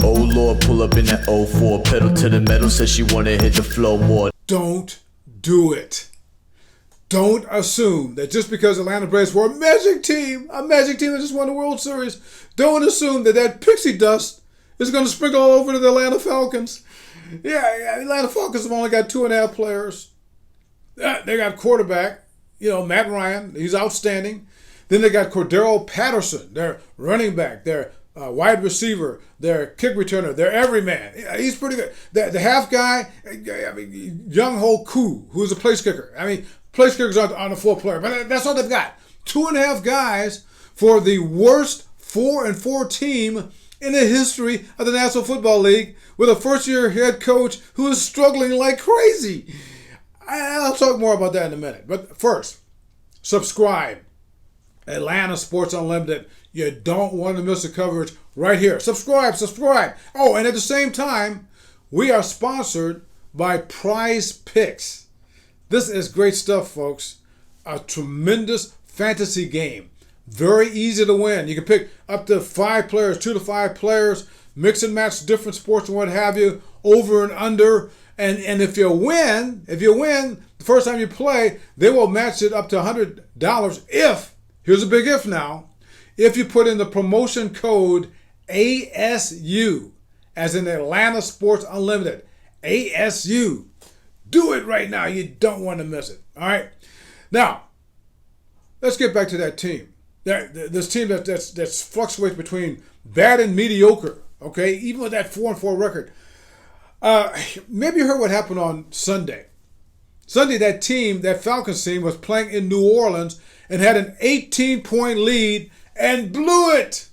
Oh Lord, pull up in that '04, pedal to the metal, says she wanna hit the flow more. Don't do it. Don't assume that just because Atlanta Braves were a magic team that just won the World Series, don't assume that that pixie dust is going to sprinkle all over to the Atlanta Falcons. Yeah, Atlanta Falcons have only got 2.5 players. They got quarterback, Matt Ryan. He's outstanding. Then they got Cordero Patterson, their running back, their wide receiver, their kick returner, their everyman. He's pretty good. The half guy, Young Ho Koo, who's a place kicker. Place kickers aren't on a full player, but that's all they've got. 2.5 guys for the worst 4-4 team in the history of the National Football League, with a first-year head coach who is struggling like crazy. I'll talk more about that in a minute. But first, subscribe. Atlanta Sports Unlimited. You don't want to miss the coverage right here. Subscribe. Oh, and at the same time, we are sponsored by Prize Picks. This is great stuff, folks. A tremendous fantasy game. Very easy to win. You can pick up to 5 players, 2 to 5 players, mix and match different sports and what have you, over and under. And if you win, the first time you play, they will match it up to $100 if, here's a big if now, if you put in the promotion code ASU, as in Atlanta Sports Unlimited. ASU. Do it right now. You don't want to miss it. All right. Now, let's get back to that team. This team that's fluctuates between bad and mediocre. Okay, even with that 4-4 record. Maybe you heard what happened on Sunday. Sunday, that Falcons team was playing in New Orleans and had an 18-point lead and blew it.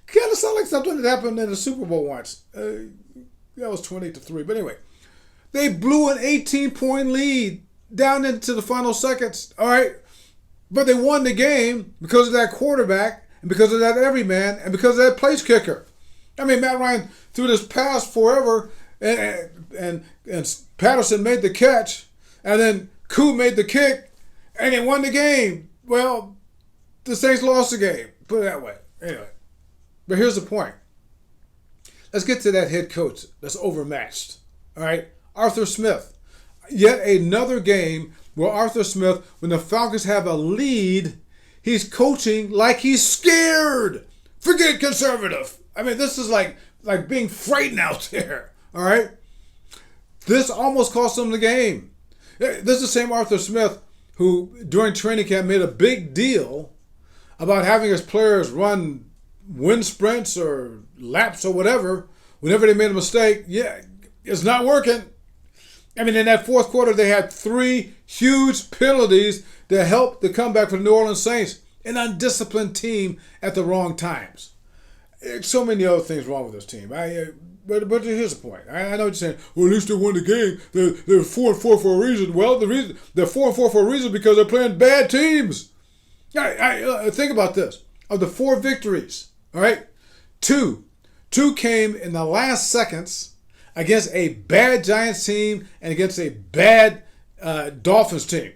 Kind of sound like something that happened in the Super Bowl once. That was 20-3. But anyway. They blew an 18-point lead down into the final seconds, all right? But they won the game because of that quarterback and because of that everyman and because of that place kicker. Matt Ryan threw this pass forever, and Patterson made the catch, and then Koo made the kick, and they won the game. Well, the Saints lost the game, put it that way. Anyway, but here's the point. Let's get to that head coach that's overmatched, all right? Arthur Smith. Yet another game where Arthur Smith, when the Falcons have a lead, he's coaching like he's scared. Forget conservative. This is like being frightened out there. All right? This almost cost them the game. This is the same Arthur Smith who, during training camp, made a big deal about having his players run wind sprints or laps or whatever whenever they made a mistake. Yeah, it's not working. In that fourth quarter, they had 3 huge penalties that helped the comeback for the New Orleans Saints. An undisciplined team at the wrong times. So many other things wrong with this team. But here's the point. I know what you're saying. Well, at least they won the game. They're 4-4 for a reason. Well, they're 4-4 for a reason because they're playing bad teams. Think about this. Of the 4 victories, all right, 2 came in the last seconds against a bad Giants team and against a bad Dolphins team,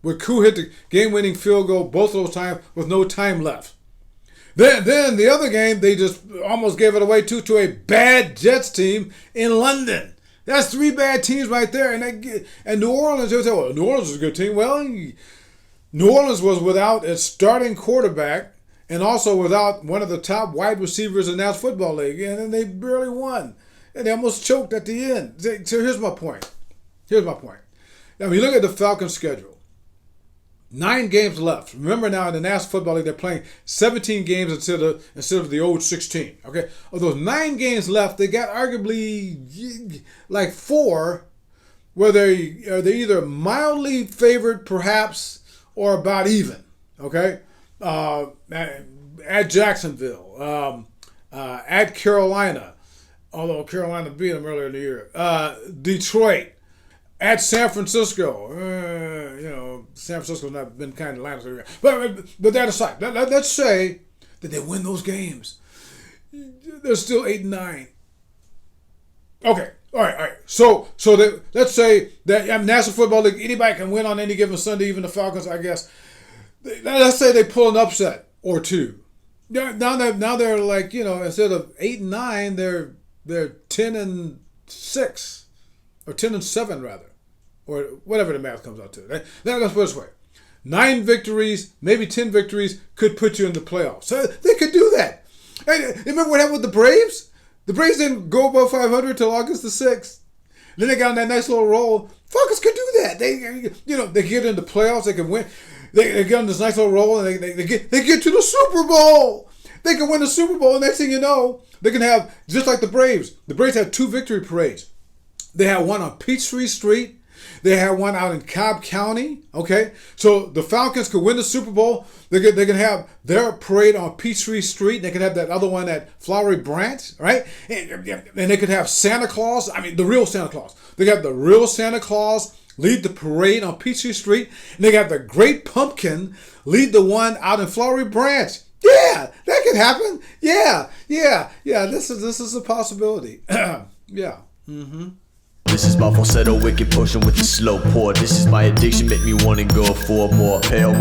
where Koo hit the game-winning field goal both of those times with no time left. Then the other game, they just almost gave it away to a bad Jets team in London. That's 3 bad teams right there. And New Orleans, they would say, well, New Orleans is a good team. Well, New Orleans was without its starting quarterback and also without one of the top wide receivers in the National Football League, and they barely won. And they almost choked at the end. So here's my point. Now, when you look at the Falcons' schedule, 9 games left. Remember now in the National Football League, they're playing 17 games instead of the old 16. Okay? Of those 9 games left, they got arguably like 4 where they're either mildly favored, perhaps, or about even. Okay? At Jacksonville, at Carolina, although Carolina beat them earlier in the year. Detroit, at San Francisco. San Francisco's not been kind of Atlanta. But that aside, let's say that they win those games. They're still 8-9. Okay, all right. So let's say that National Football League, anybody can win on any given Sunday, even the Falcons, I guess. Let's say they pull an upset or 2. Yeah, now they're like, instead of 8-9, they're 10-6 or 10-7 rather, or whatever the math comes out to. Let's put it this way: 9 victories, maybe 10 victories could put you in the playoffs. So they could do that. Hey, remember what happened with the Braves? The Braves didn't go above 500 till August the 6th. Then they got on that nice little roll. Falcons could do that. They get into playoffs. They can win. They get on this nice little roll, and they get to the Super Bowl. They can win the Super Bowl, and next thing you know, they can have, just like the Braves. The Braves had 2 victory parades. They had one on Peachtree Street. They had one out in Cobb County. Okay, so the Falcons could win the Super Bowl. They can have their parade on Peachtree Street. They can have that other one at Flowery Branch, right? And they could have Santa Claus. I mean, the real Santa Claus. They got the real Santa Claus lead the parade on Peachtree Street, and they got the Great Pumpkin lead the one out in Flowery Branch. Yeah, that could happen. Yeah. This is a possibility. Yeah. Mm-hmm. This is my falsetto wicked potion with the slow pour. This is my addiction, make me wanna go for more. Pale